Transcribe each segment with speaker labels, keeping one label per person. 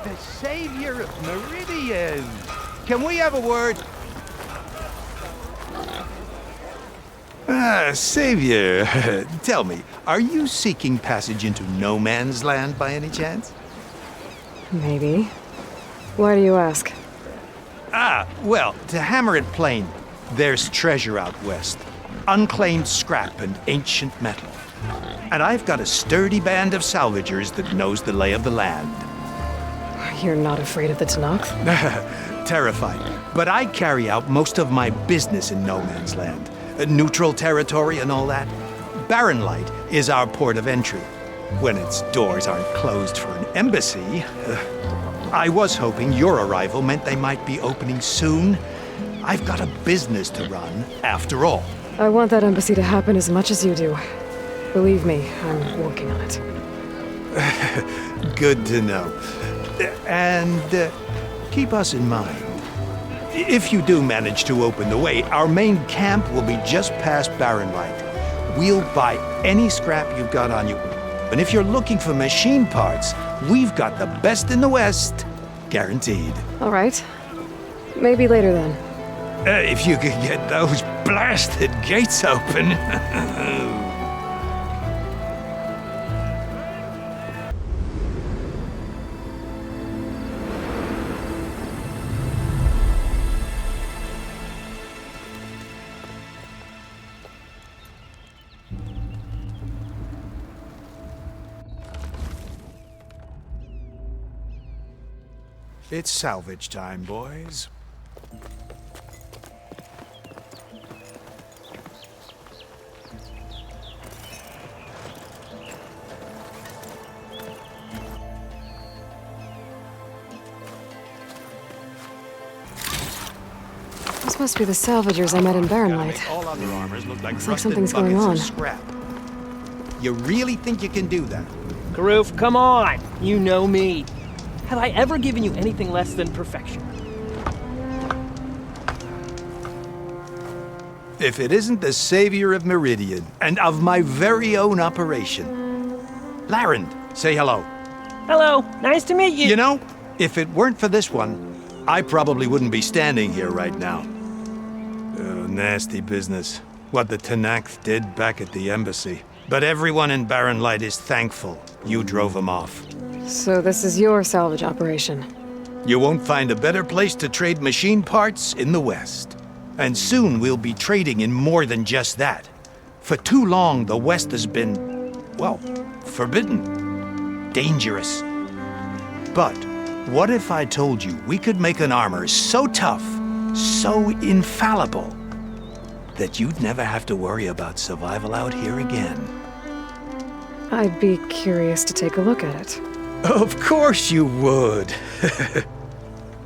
Speaker 1: The savior of Meridian! Can we have a word? Savior, tell me, are you seeking passage into no man's land by any chance?
Speaker 2: Maybe. Why do you ask?
Speaker 1: Well, to hammer it plain, there's treasure out west. Unclaimed scrap and ancient metal. And I've got a sturdy band of salvagers that knows the lay of the land.
Speaker 2: You're not afraid of the Tanakh?
Speaker 1: Terrified. But I carry out most of my business in no man's land. Neutral territory and all that. Barren Light is our port of entry. When its doors aren't closed for an embassy. I was hoping your arrival meant they might be opening soon. I've got a business to run, after all.
Speaker 2: I want that embassy to happen as much as you do. Believe me, I'm working on it.
Speaker 1: Good to know. And keep us in mind. If you do manage to open the way, our main camp will be just past Barren Light. We'll buy any scrap you've got on you. And if you're looking for machine parts, we've got the best in the West. Guaranteed.
Speaker 2: All right. Maybe later then.
Speaker 1: If you could get those blasted gates open. It's salvage time, boys.
Speaker 2: This must be the salvagers I met in Barren Light.
Speaker 1: All other armors look like
Speaker 2: Looks like
Speaker 1: rusted
Speaker 2: something's going
Speaker 1: buckets
Speaker 2: on.
Speaker 1: of scrap. You really think you can do that?
Speaker 3: Keruf, come on! You know me. Have I ever given you anything less than perfection?
Speaker 1: If it isn't the savior of Meridian, and of my very own operation. Larend, say hello.
Speaker 3: Hello, nice to meet you.
Speaker 1: You know, if it weren't for this one, I probably wouldn't be standing here right now. Nasty business. What the Tanakh did back at the embassy. But everyone in Barren Light is thankful you drove them off.
Speaker 2: So this is your salvage operation.
Speaker 1: You won't find a better place to trade machine parts in the West. And soon we'll be trading in more than just that. For too long, the West has been, well, forbidden. Dangerous. But what if I told you we could make an armor so tough, so infallible, that you'd never have to worry about survival out here again?
Speaker 2: I'd be curious to take a look at it.
Speaker 1: Of course you would.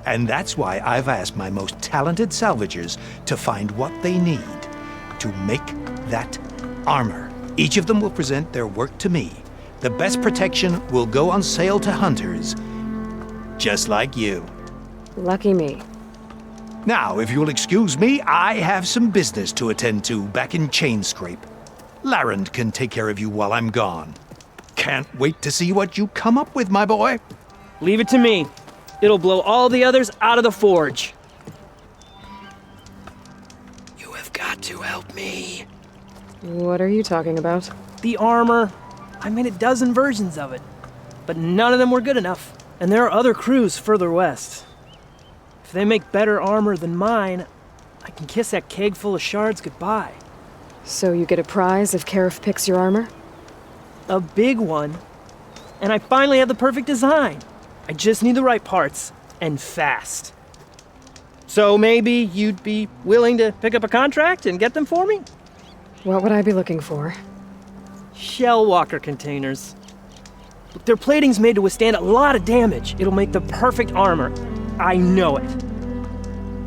Speaker 1: And that's why I've asked my most talented salvagers to find what they need to make that armor. Each of them will present their work to me. The best protection will go on sale to hunters, just like you.
Speaker 2: Lucky me.
Speaker 1: Now, if you'll excuse me, I have some business to attend to back in Chainscrape. Larend can take care of you while I'm gone. Can't wait to see what you come up with, my boy.
Speaker 3: Leave it to me. It'll blow all the others out of the forge.
Speaker 1: You have got to help me.
Speaker 2: What are you talking about?
Speaker 3: The armor. I made a dozen versions of it, but none of them were good enough. And there are other crews further west. If they make better armor than mine, I can kiss that keg full of shards goodbye.
Speaker 2: So you get a prize if Keruf picks your armor?
Speaker 3: A big one. And I finally have the perfect design. I just need the right parts, and fast. So maybe you'd be willing to pick up a contract and get them for me?
Speaker 2: What would I be looking for?
Speaker 3: Shell walker containers. Look, their plating's made to withstand a lot of damage. It'll make the perfect armor. I know it.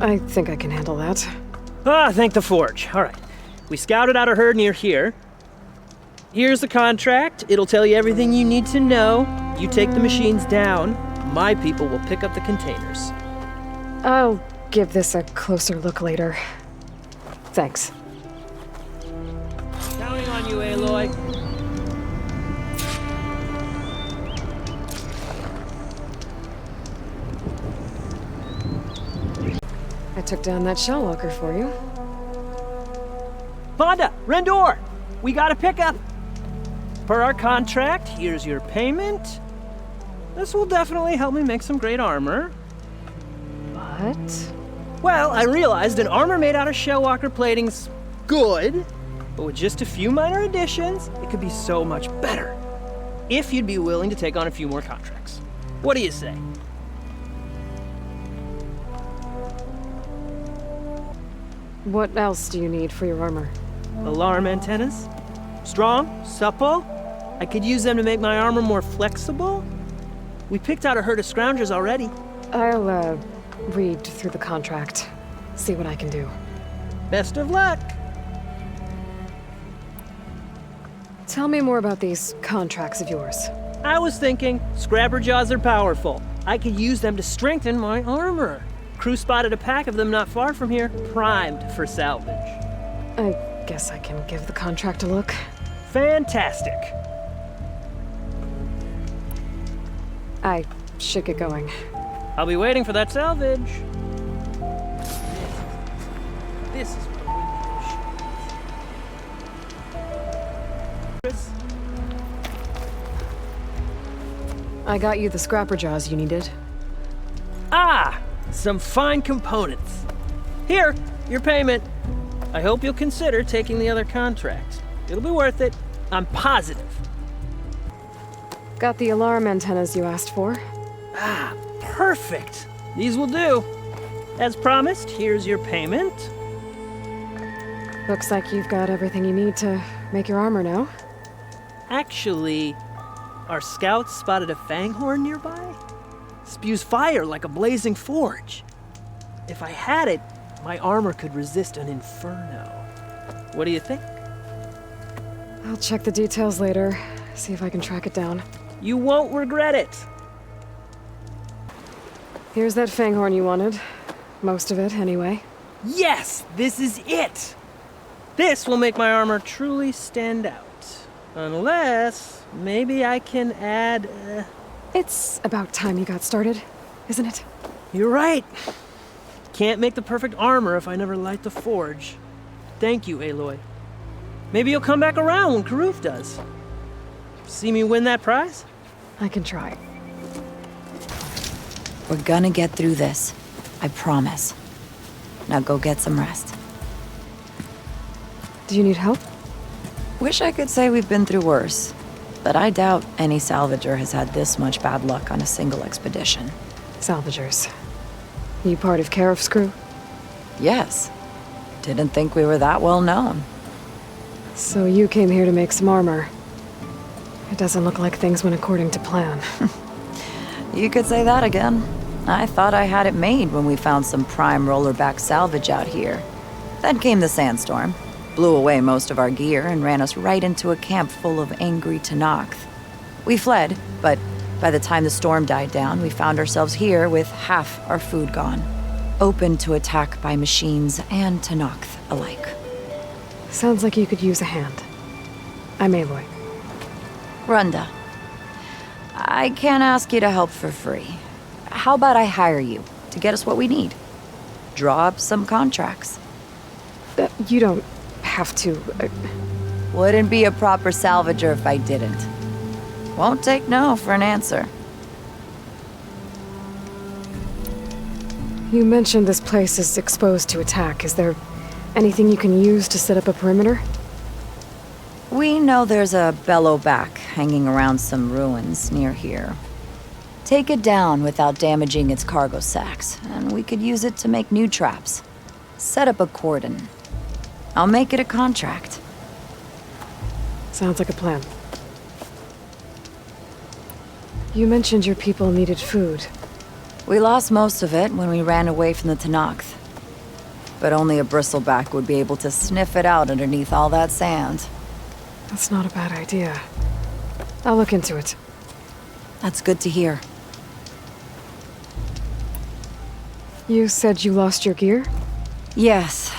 Speaker 2: I think I can handle that.
Speaker 3: Thank the forge. All right. We scouted out a herd near here. Here's the contract. It'll tell you everything you need to know. You take the machines down. My people will pick up the containers.
Speaker 2: I'll give this a closer look later. Thanks.
Speaker 3: Counting on you, Aloy.
Speaker 2: took down that shell walker for you.
Speaker 3: Vonda, Rendor, we got a pickup. Per our contract, here's your payment. This will definitely help me make some great armor.
Speaker 2: What?
Speaker 3: Well, I realized an armor made out of shellwalker plating's good, but with just a few minor additions, it could be so much better. If you'd be willing to take on a few more contracts. What do you say?
Speaker 2: What else do you need for your armor?
Speaker 3: Alarm antennas? Strong? Supple? I could use them to make my armor more flexible? We picked out a herd of scroungers already.
Speaker 2: I'll, read through the contract. See what I can do.
Speaker 3: Best of luck!
Speaker 2: Tell me more about these contracts of yours.
Speaker 3: I was thinking, scrapper jaws are powerful. I could use them to strengthen my armor. Crew spotted a pack of them not far from here, primed for salvage.
Speaker 2: I guess I can give the contract a look.
Speaker 3: Fantastic!
Speaker 2: I should get going.
Speaker 3: I'll be waiting for that salvage. This is what we need.
Speaker 2: I got you the scrapper jaws you needed.
Speaker 3: Ah! Some fine components. Here, your payment. I hope you'll consider taking the other contract. It'll be worth it. I'm positive.
Speaker 2: Got the alarm antennas you asked for.
Speaker 3: Ah, perfect. These will do. As promised, here's your payment.
Speaker 2: Looks like you've got everything you need to make your armor now.
Speaker 3: Actually, our scouts spotted a fanghorn nearby. Spews fire like a blazing forge. If I had it, my armor could resist an inferno. What do you think?
Speaker 2: I'll check the details later, see if I can track it down.
Speaker 3: You won't regret it.
Speaker 2: Here's that fanghorn you wanted. Most of it, anyway.
Speaker 3: Yes, this is it. This will make my armor truly stand out. Unless, maybe I can add...
Speaker 2: It's about time you got started, isn't it?
Speaker 3: You're right. Can't make the perfect armor if I never light the forge. Thank you, Aloy. Maybe you'll come back around when Keruf does. See me win that prize?
Speaker 2: I can try.
Speaker 4: We're gonna get through this. I promise. Now go get some rest.
Speaker 2: Do you need help?
Speaker 4: Wish I could say we've been through worse, but I doubt any salvager has had this much bad luck on a single expedition.
Speaker 2: Salvagers. You part of Keruf's crew?
Speaker 4: Yes. Didn't think we were that well known.
Speaker 2: So you came here to make some armor. It doesn't look like things went according to plan.
Speaker 4: You could say that again. I thought I had it made when we found some prime rollerback salvage out here. Then came the sandstorm, blew away most of our gear, and ran us right into a camp full of angry Tenakth. We fled, but by the time the storm died down, we found ourselves here with half our food gone, open to attack by machines and Tenakth alike.
Speaker 2: Sounds like you could use a hand. I'm Aloy.
Speaker 4: Runda, I can't ask you to help for free. How about I hire you to get us what we need? Draw up some contracts.
Speaker 2: You don't have to...
Speaker 4: Wouldn't be a proper salvager if I didn't. Won't take no for an answer.
Speaker 2: You mentioned this place is exposed to attack. Is there anything you can use to set up a perimeter?
Speaker 4: We know there's a bellowback hanging around some ruins near here. Take it down without damaging its cargo sacks, and we could use it to make new traps. Set up a cordon. I'll make it a contract.
Speaker 2: Sounds like a plan. You mentioned your people needed food.
Speaker 4: We lost most of it when we ran away from the Tenakth. But only a bristleback would be able to sniff it out underneath all that sand.
Speaker 2: That's not a bad idea. I'll look into it.
Speaker 4: That's good to hear.
Speaker 2: You said you lost your gear?
Speaker 4: Yes.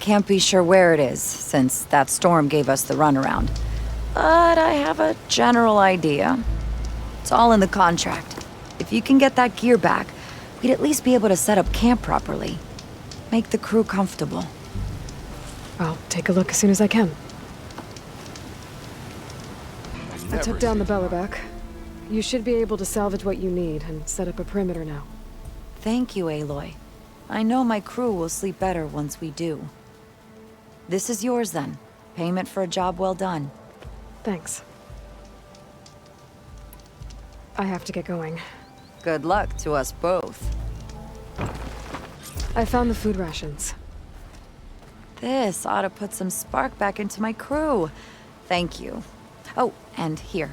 Speaker 4: Can't be sure where it is, since that storm gave us the runaround. But I have a general idea. It's all in the contract. If you can get that gear back, we'd at least be able to set up camp properly. make the crew comfortable.
Speaker 2: I'll take a look as soon as I can. I took down the Bellerback. You should be able to salvage what you need and set up a perimeter now.
Speaker 4: Thank you, Aloy. I know my crew will sleep better once we do. This is yours then. Payment for a job well done.
Speaker 2: Thanks. I have to get going.
Speaker 4: Good luck to us both.
Speaker 2: I found the food rations.
Speaker 4: This ought to put some spark back into my crew. Thank you. Oh, and here.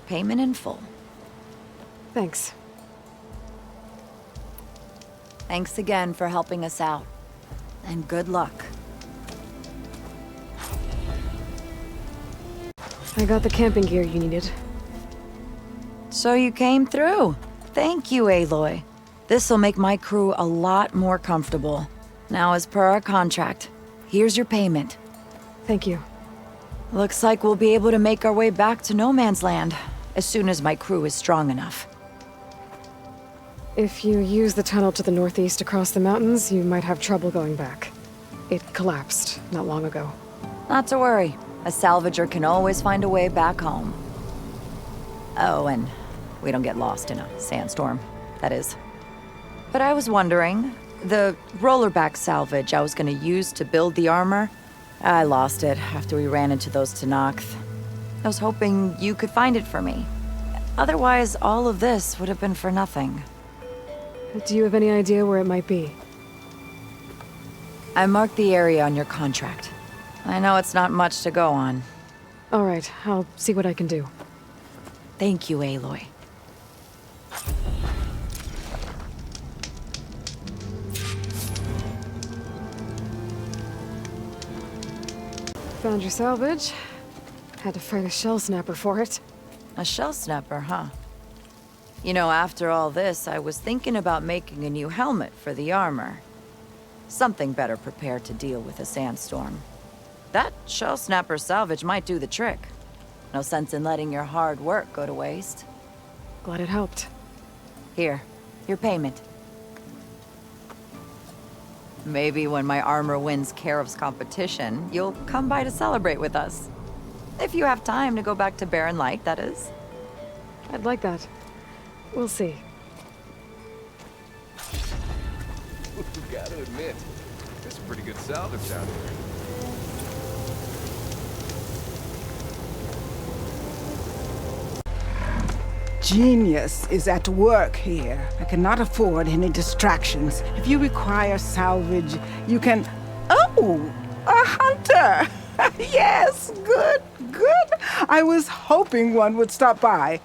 Speaker 4: Payment in full.
Speaker 2: Thanks.
Speaker 4: Thanks again for helping us out. And good luck.
Speaker 2: I got the camping gear you needed.
Speaker 4: So you came through. Thank you, Aloy. This'll make my crew a lot more comfortable. Now, as per our contract, here's your payment.
Speaker 2: Thank you.
Speaker 4: Looks like we'll be able to make our way back to No Man's Land as soon as my crew is strong enough.
Speaker 2: If you use the tunnel to the northeast across the mountains, you might have trouble going back. It collapsed not long ago.
Speaker 4: Not to worry. A salvager can always find a way back home. Oh, and we don't get lost in a sandstorm, that is. But I was wondering, the rollerback salvage I was gonna use to build the armor, I lost it after we ran into those Tenakth. I was hoping you could find it for me. Otherwise, all of this would have been for nothing.
Speaker 2: Do you have any idea where it might be?
Speaker 4: I marked the area on your contract. I know it's not much to go on.
Speaker 2: All right, I'll see what I can do.
Speaker 4: Thank you, Aloy.
Speaker 2: Found your salvage. Had to fight a shell snapper for it.
Speaker 4: A shell snapper, huh? You know, after all this, I was thinking about making a new helmet for the armor. Something better prepared to deal with a sandstorm. That shell snapper salvage might do the trick. No sense in letting your hard work go to waste.
Speaker 2: Glad it helped.
Speaker 4: Here, your payment. Maybe when my armor wins Keruf's competition, you'll come by to celebrate with us. If you have time to go back to Barren Light, that is.
Speaker 2: I'd like that. We'll see.
Speaker 5: Gotta admit, it's a pretty good salvage out here.
Speaker 6: Genius is at work here. I cannot afford any distractions. If you require salvage, you can... Oh! A hunter! Yes, good, good. I was hoping one would stop by.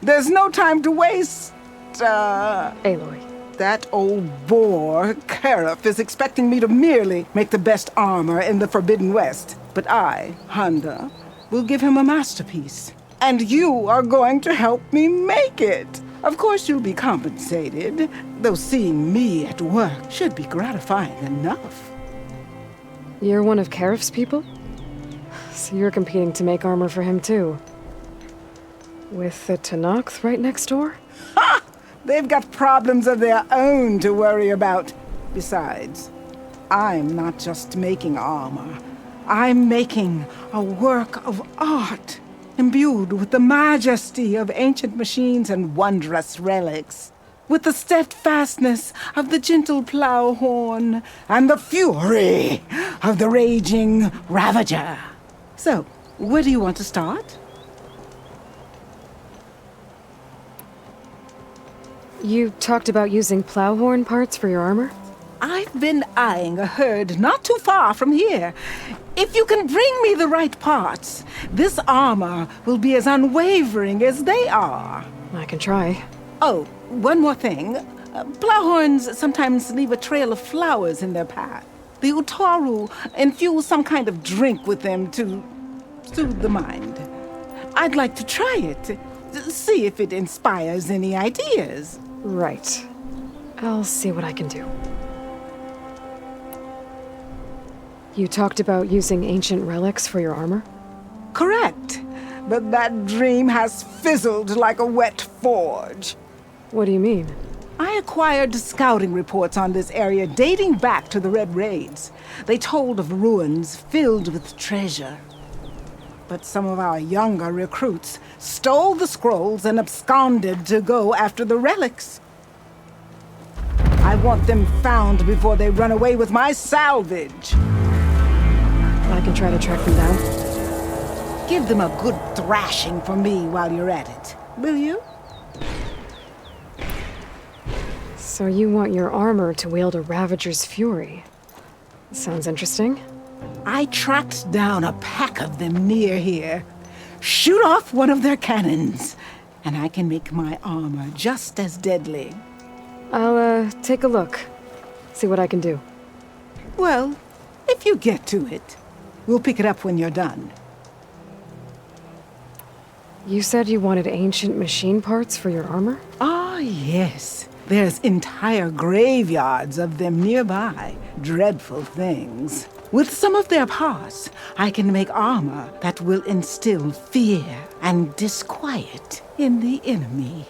Speaker 6: There's no time to waste,
Speaker 2: Aloy.
Speaker 6: That old bore, Keruf, is expecting me to merely make the best armor in the Forbidden West. But I, Honda, will give him a masterpiece. And you are going to help me make it. Of course you'll be compensated, though seeing me at work should be gratifying enough.
Speaker 2: You're one of Keruf's people? So you're competing to make armor for him too. With the Tenakth right next door?
Speaker 6: Ha! They've got problems of their own to worry about. Besides, I'm not just making armor. I'm making a work of art, imbued with the majesty of ancient machines and wondrous relics, with the steadfastness of the gentle plow horn and the fury of the raging Ravager. So, where do you want to start?
Speaker 2: You talked about using plowhorn parts for your armor?
Speaker 6: I've been eyeing a herd not too far from here. If you can bring me the right parts, this armor will be as unwavering as they are.
Speaker 2: I can try.
Speaker 6: Oh, one more thing. Plowhorns sometimes leave a trail of flowers in their path. The Utaru infuse some kind of drink with them to soothe the mind. I'd like to try it, see if it inspires any ideas.
Speaker 2: Right. I'll see what I can do. You talked about using ancient relics for your armor?
Speaker 6: Correct. But that dream has fizzled like a wet forge.
Speaker 2: What do you mean?
Speaker 6: I acquired scouting reports on this area dating back to the Red Raids. They told of ruins filled with treasure. But some of our younger recruits stole the scrolls and absconded to go after the relics. I want them found before they run away with my salvage.
Speaker 2: I can try to track them down.
Speaker 6: Give them a good thrashing for me while you're at it, will you?
Speaker 2: So you want your armor to wield a Ravager's fury? Sounds interesting.
Speaker 6: I tracked down a pack of them near here. Shoot off one of their cannons, and I can make my armor just as deadly.
Speaker 2: I'll, take a look. See what I can do.
Speaker 6: Well, if you get to it, we'll pick it up when you're done.
Speaker 2: You said you wanted ancient machine parts for your armor?
Speaker 6: Ah, yes. There's entire graveyards of them nearby. Dreadful things. With some of their parts, I can make armor that will instill fear and disquiet in the enemy.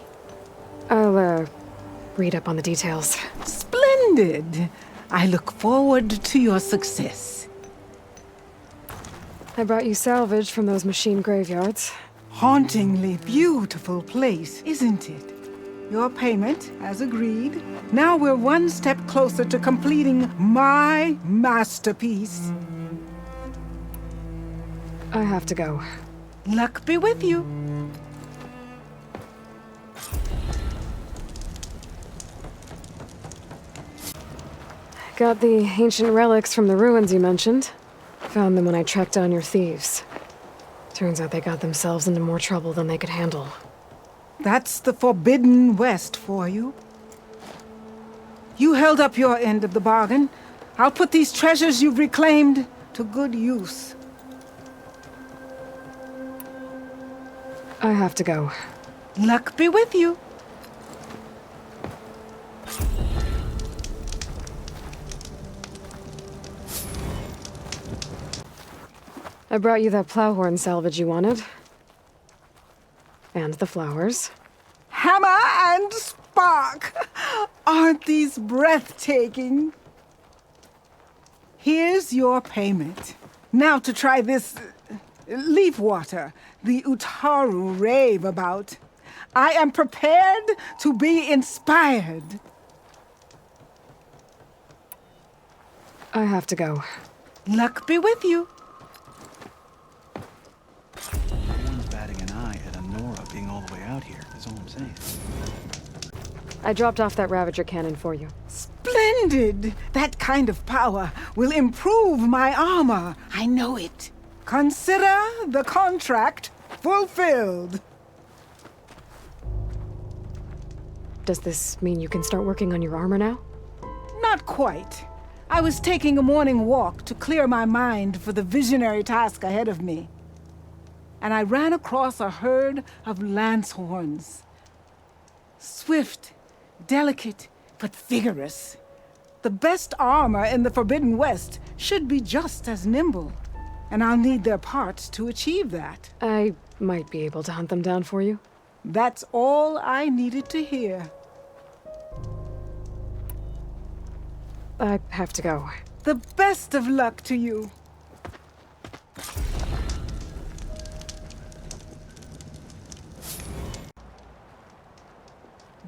Speaker 2: I'll, read up on the details.
Speaker 6: Splendid! I look forward to your success.
Speaker 2: I brought you salvage from those machine graveyards.
Speaker 6: Hauntingly beautiful place, isn't it? Your payment, as agreed. Now we're one step closer to completing my masterpiece.
Speaker 2: I have to go.
Speaker 6: Luck be with you.
Speaker 2: Got the ancient relics from the ruins you mentioned. Found them when I tracked down your thieves. Turns out they got themselves into more trouble than they could handle.
Speaker 6: That's the Forbidden West for you. You held up your end of the bargain. I'll put these treasures you've reclaimed to good use.
Speaker 2: I have to go.
Speaker 6: Luck be with you.
Speaker 2: I brought you that plowhorn salvage you wanted. And the flowers.
Speaker 6: Hammer and spark! Aren't these breathtaking? Here's your payment. Now to try this leaf water the Utaru rave about. I am prepared to be inspired.
Speaker 2: I have to go.
Speaker 6: Luck be with you.
Speaker 7: No one's batting an eye at Honora being all the way out here, is all I'm saying.
Speaker 2: I dropped off that Ravager cannon for you.
Speaker 6: Splendid! That kind of power will improve my armor. I know it. Consider the contract fulfilled.
Speaker 2: Does this mean you can start working on your armor now?
Speaker 6: Not quite. I was taking a morning walk to clear my mind for the visionary task ahead of me. And I ran across a herd of lancehorns. Swift, delicate, but vigorous. The best armor in the Forbidden West should be just as nimble. And I'll need their parts to achieve that.
Speaker 2: I might be able to hunt them down for you.
Speaker 6: That's all I needed to hear.
Speaker 2: I have to go.
Speaker 6: The best of luck to you.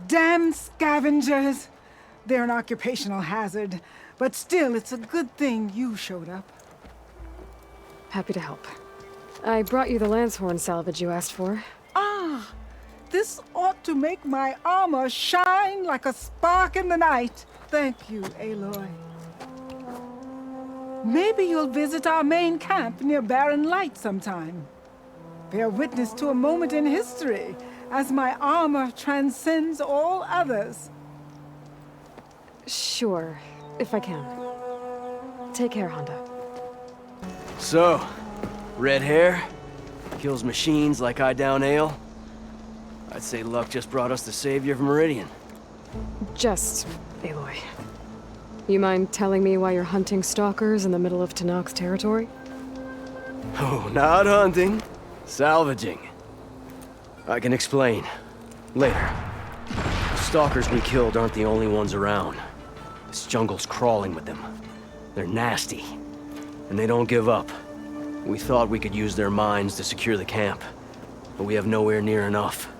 Speaker 6: Damn scavengers! They're an occupational hazard, but still, it's a good thing you showed up.
Speaker 2: Happy to help. I brought you the Lancehorn salvage you asked for.
Speaker 6: Ah! This ought to make my armor shine like a spark in the night. Thank you, Aloy. Maybe you'll visit our main camp near Barren Light sometime. Bear witness to a moment in history as my armor transcends all others.
Speaker 2: Sure, if I can. Take care, Honda.
Speaker 3: So, red hair, kills machines like I down ale. I'd say luck just brought us the savior of Meridian.
Speaker 2: Just, Aloy. You mind telling me why you're hunting stalkers in the middle of Tanak's territory?
Speaker 3: Oh, not hunting. Salvaging. I can explain. Later.
Speaker 8: stalkers we killed aren't the only ones around. This jungle's crawling with them. They're nasty, and they don't give up. We thought we could use their mines to secure the camp, but we have nowhere near enough.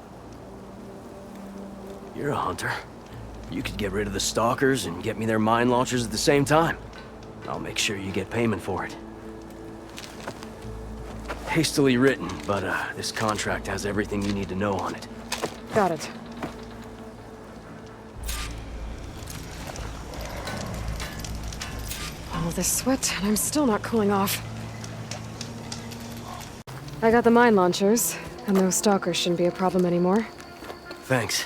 Speaker 8: You're a hunter. You could get rid of the stalkers and get me their mine launchers at the same time. I'll make sure you get payment for it. Hastily written, but this contract has everything you need to know on it.
Speaker 2: Got it. All this sweat, and I'm still not cooling off. I got the mine launchers, and those stalkers shouldn't be a problem anymore.
Speaker 8: Thanks.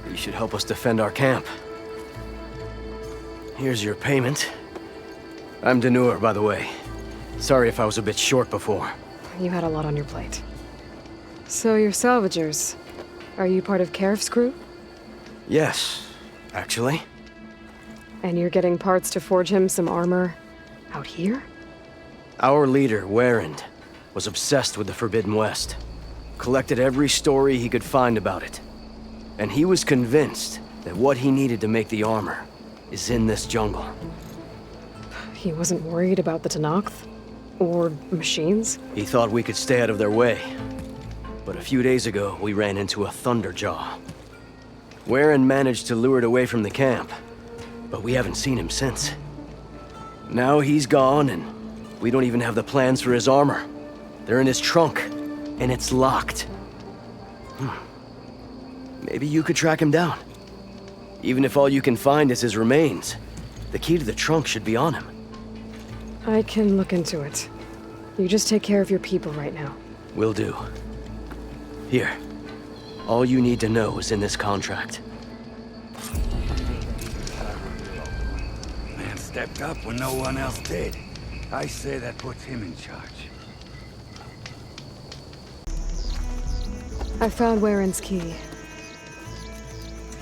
Speaker 8: You should help us defend our camp. Here's your payment. I'm Danur, by the way. Sorry if I was a bit short before.
Speaker 2: You had a lot on your plate. So you're salvagers. Are you part of Keruf's crew?
Speaker 8: Yes, actually.
Speaker 2: And you're getting parts to forge him some armor out here?
Speaker 8: Our leader, Warrend, was obsessed with the Forbidden West. Collected every story he could find about it. And he was convinced that what he needed to make the armor is in this jungle.
Speaker 2: He wasn't worried about the Tenakth? Or machines?
Speaker 8: He thought we could stay out of their way. But a few days ago, we ran into a Thunderjaw. Warren managed to lure it away from the camp, but we haven't seen him since. Now he's gone, and we don't even have the plans for his armor. They're in his trunk, and it's locked. Maybe you could track him down. Even if all you can find is his remains, the key to the trunk should be on him.
Speaker 2: I can look into it. You just take care of your people right now.
Speaker 8: Will do. Here. All you need to know is in this contract.
Speaker 9: Man stepped up when no one else did. I say that puts him in charge.
Speaker 2: I found Warren's key.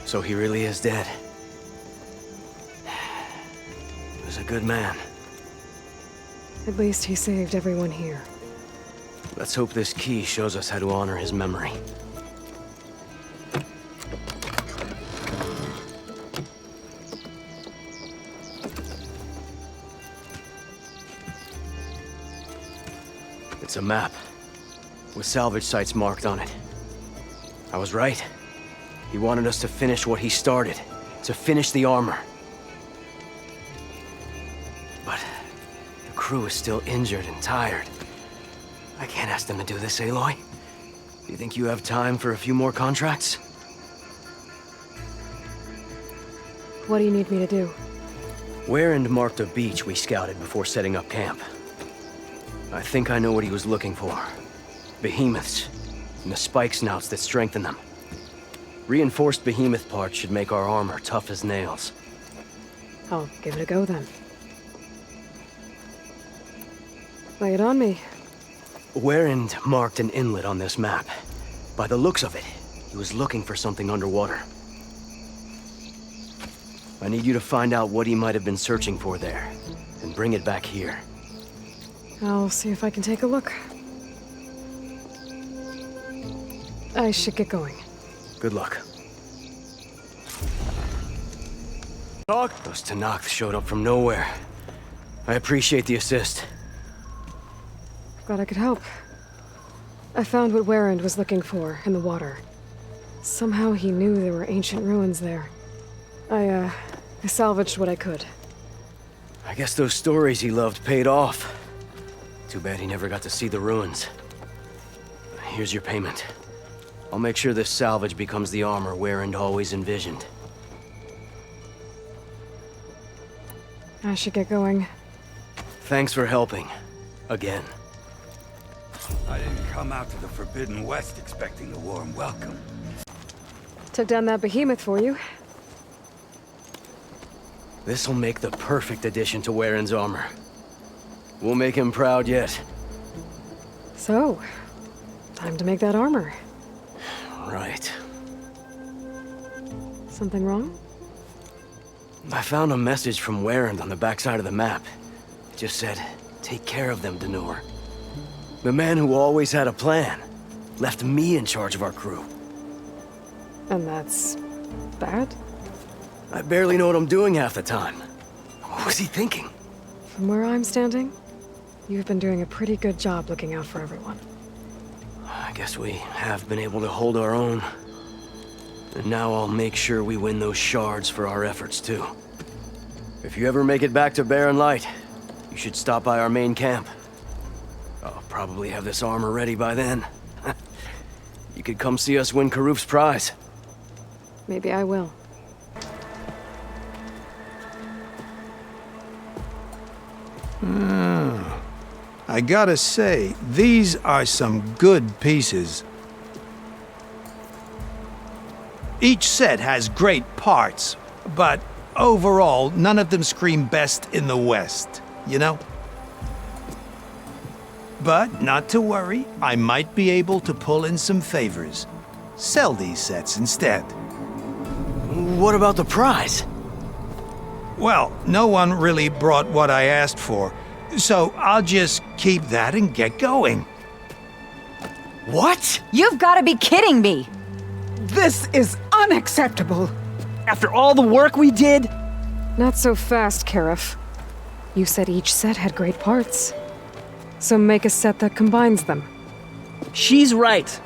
Speaker 8: So he really is dead. He was a good man.
Speaker 2: At least he saved everyone here.
Speaker 8: Let's hope this key shows us how to honor his memory. It's a map, with salvage sites marked on it. I was right. He wanted us to finish what he started, to finish the armor. But the crew is still injured and tired. I can't ask them to do this, Aloy. Do you think you have time for a few more contracts?
Speaker 2: What do you need me to do?
Speaker 8: Warrend marked a beach we scouted before setting up camp. I think I know what he was looking for. Behemoths, and the spike snouts that strengthen them. Reinforced behemoth parts should make our armor tough as nails.
Speaker 2: I'll give it a go then. Lay it on me.
Speaker 8: Warrend marked an inlet on this map. By the looks of it, he was looking for something underwater. I need you to find out what he might have been searching for there, and bring it back here.
Speaker 2: I'll see if I can take a look. I should get going.
Speaker 8: Good luck. Those Tenakth showed up from nowhere. I appreciate the assist.
Speaker 2: Glad I could help. I found what Warrend was looking for in the water. Somehow he knew there were ancient ruins there. I salvaged what I could.
Speaker 8: I guess those stories he loved paid off. Too bad he never got to see the ruins. Here's your payment. I'll make sure this salvage becomes the armor Warrend always envisioned.
Speaker 2: I should get going.
Speaker 8: Thanks for helping. Again.
Speaker 9: I didn't come out to the Forbidden West expecting a warm welcome.
Speaker 2: Took down that behemoth for you.
Speaker 8: This'll make the perfect addition to Warren's armor. We'll make him proud yet.
Speaker 2: So, time to make that armor.
Speaker 8: Right.
Speaker 2: Something wrong?
Speaker 8: I found a message from Warrend on the backside of the map. It just said, take care of them, Danur. The man who always had a plan left me in charge of our crew.
Speaker 2: And that's Bad?
Speaker 8: I barely know what I'm doing half the time. What was he thinking?
Speaker 2: From where I'm standing, you've been doing a pretty good job looking out for everyone.
Speaker 8: I guess we have been able to hold our own. And now I'll make sure we win those shards for our efforts, too. If you ever make it back to Barren Light, you should stop by our main camp. I'll probably have this armor ready by then. You could come see us win Keruf's prize.
Speaker 2: Maybe I will.
Speaker 1: I gotta say, these are some good pieces. Each set has great parts, but overall, none of them scream best in the West, you know? But not to worry, I might be able to pull in some favors. Sell these sets instead.
Speaker 8: What about the prize?
Speaker 1: Well, no one really brought what I asked for, so I'll just keep that and get going.
Speaker 8: What?
Speaker 4: You've got to be kidding me!
Speaker 6: This is unacceptable.
Speaker 3: After all the work we did?
Speaker 2: Not so fast, Keruf. You said each set had great parts. So make a set that combines them.
Speaker 3: She's right.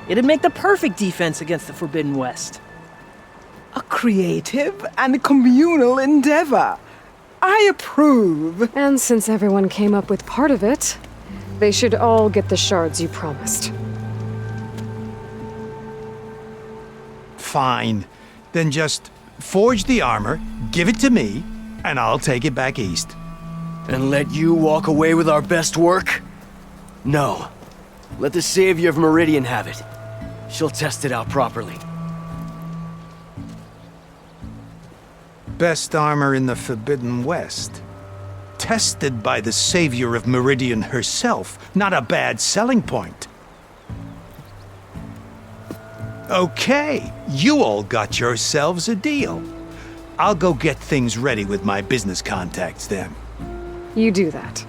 Speaker 3: It'd make the perfect defense against the Forbidden West.
Speaker 6: A creative and communal endeavor. I approve.
Speaker 2: And since everyone came up with part of it, they should all get the shards you promised.
Speaker 1: Fine. Then just forge the armor, give it to me, and I'll take it back east.
Speaker 8: And let you walk away with our best work? No. Let the Savior of Meridian have it. She'll test it out properly.
Speaker 1: Best armor in the Forbidden West. Tested by the Savior of Meridian herself. Not a bad selling point. Okay, you all got yourselves a deal. I'll go get things ready with my business contacts then.
Speaker 2: You do that.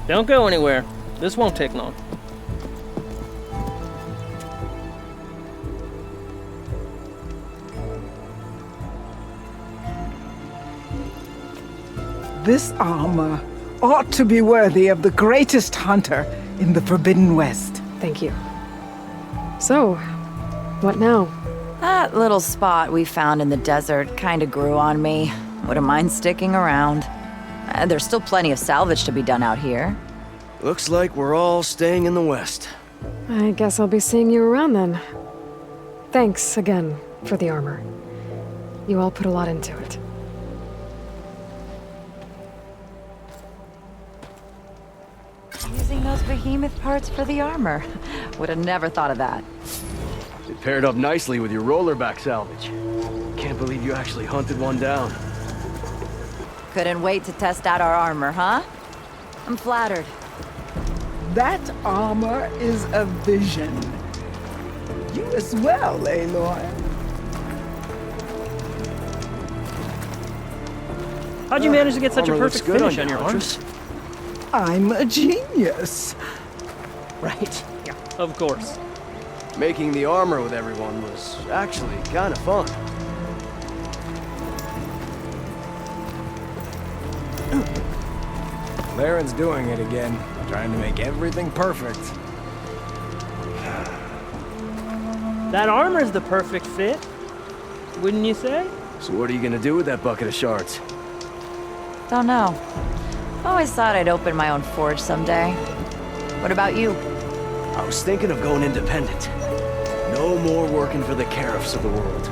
Speaker 3: Don't go anywhere. This won't take long.
Speaker 6: This armor ought to be worthy of the greatest hunter in the Forbidden West.
Speaker 2: Thank you. So, what now?
Speaker 4: That little spot we found in the desert kinda grew on me. Wouldn't mind sticking around. There's still plenty of salvage to be done out here.
Speaker 8: Looks like we're all staying in the West.
Speaker 2: I guess I'll be seeing you around then. Thanks again for the armor. You all put a lot into it.
Speaker 4: Using those behemoth parts for the armor. Would have never thought of that.
Speaker 8: It paired up nicely with your rollerback salvage. Can't believe you actually hunted one down.
Speaker 4: Couldn't wait to test out our armor, huh? I'm flattered.
Speaker 6: That armor is a vision. You as well, Aloy.
Speaker 3: How'd you manage to get such a
Speaker 8: Armor looks
Speaker 3: perfect
Speaker 8: good
Speaker 3: finish
Speaker 8: you,
Speaker 3: on your
Speaker 8: Huntress.
Speaker 3: arms?
Speaker 6: I'm a genius.
Speaker 3: Right. Yeah, of course.
Speaker 8: Making the armor with everyone was actually kind of fun.
Speaker 10: Laren's doing it again, trying to make everything perfect.
Speaker 3: That armor's the perfect fit, wouldn't you say?
Speaker 8: So what are you gonna do with that bucket of shards?
Speaker 4: Don't know. Always thought I'd open my own forge someday. What about you?
Speaker 8: I was thinking of going independent. No more working for the Kerufs of the world.